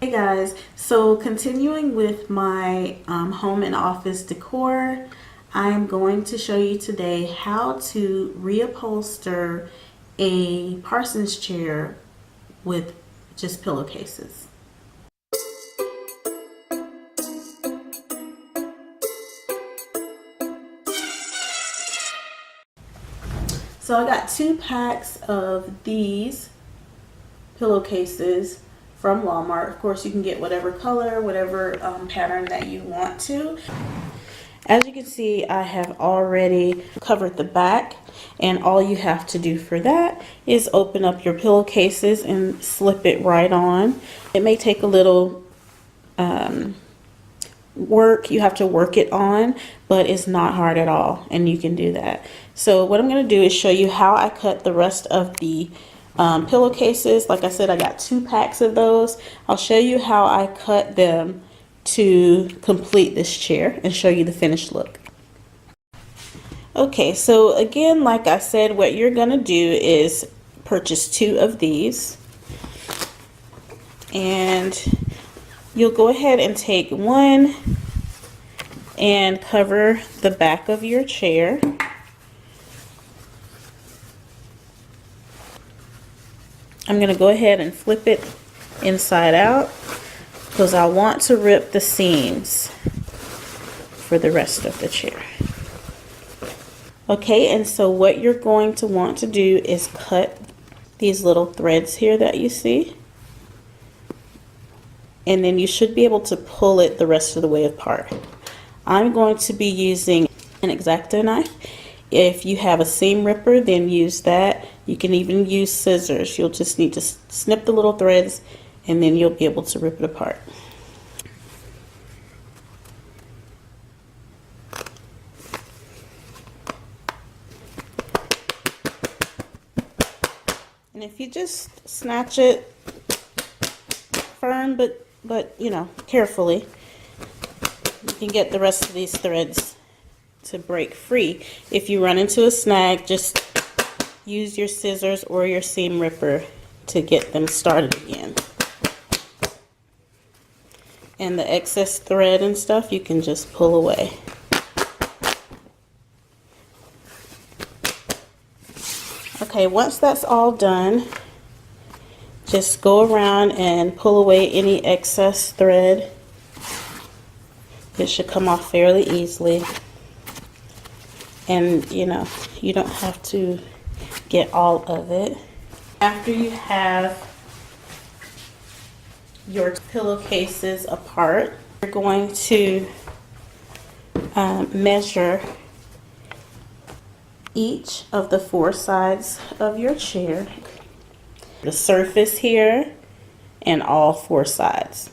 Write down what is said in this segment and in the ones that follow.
Hey guys, so continuing with my home and office decor, I am going to show you today how to reupholster a parsons chair with just pillowcases. So I got 2 packs of these pillowcases from Walmart. Of course, you can get whatever color, whatever pattern that you want to. As you can see, I have already covered the back, and all you have to do for that is open up your pillowcases and slip it right on. It may take a little work. You have to work it on, but it's not hard at all, and you can do that. So what I'm going to do is show you how I cut the rest of the pillowcases. Like I said, I got 2 packs of those. I'll show you how I cut them to complete this chair and show you the finished look. Okay, so again, like I said, what you're going to do is purchase 2 of these, and you'll go ahead and take one and cover the back of your chair. I'm going to go ahead and flip it inside out because I want to rip the seams for the rest of the chair. Okay, and so what you're going to want to do is cut these little threads here that you see. And then you should be able to pull it the rest of the way apart. I'm going to be using an X-Acto knife. If you have a seam ripper, then use that. You can even use scissors. You'll just need to snip the little threads, and then you'll be able to rip it apart. And if you just snatch it firm, but you know, carefully, you can get the rest of these threads to break free. If you run into a snag, just use your scissors or your seam ripper to get them started again. And the excess thread and stuff, you can just pull away. Okay, once that's all done, just go around and pull away any excess thread. It should come off fairly easily. And you know, you don't have to get all of it. After you have your pillowcases apart, you're going to measure each of the 4 sides of your chair, the surface here, and all 4 sides.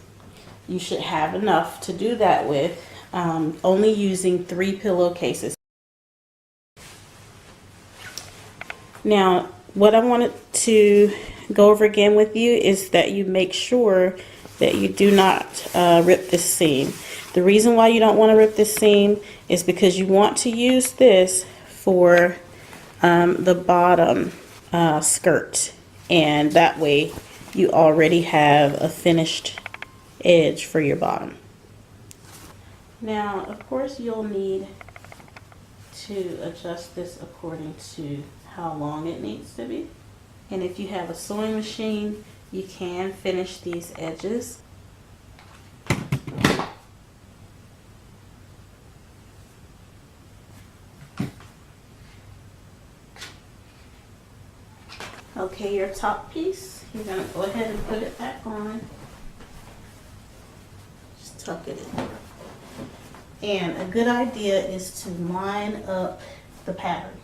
You should have enough to do that with, only using 3 pillowcases. Now, what I wanted to go over again with you is that you make sure that you do not rip this seam. The reason why you don't want to rip this seam is because you want to use this for the bottom skirt, and that way you already have a finished edge for your bottom. Now, of course, you'll need to adjust this according to how long it needs to be. And if you have a sewing machine, you can finish these edges. Okay, your top piece, you're going to go ahead and put it back on. Just tuck it in. And a good idea is to line up the pattern.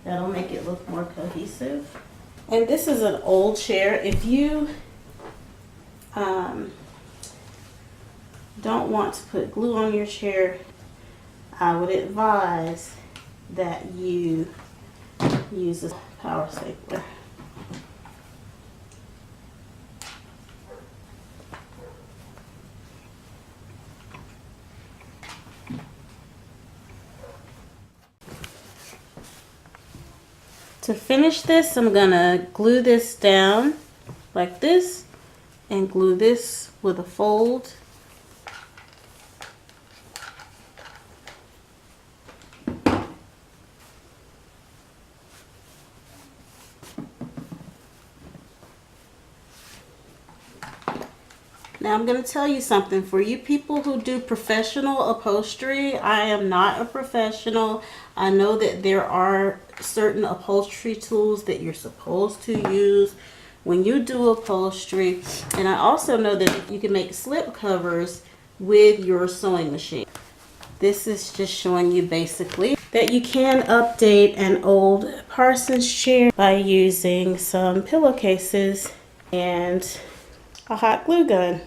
That'll make it look more cohesive. And this is an old chair. If you don't want to put glue on your chair, I would advise that you use a power stapler. To finish this, I'm gonna glue this down like this, and glue this with a fold. Now I'm going to tell you something. For you people who do professional upholstery, I am not a professional. I know that there are certain upholstery tools that you're supposed to use when you do upholstery. And I also know that you can make slip covers with your sewing machine. This is just showing you basically that you can update an old parsons chair by using some pillowcases and a hot glue gun.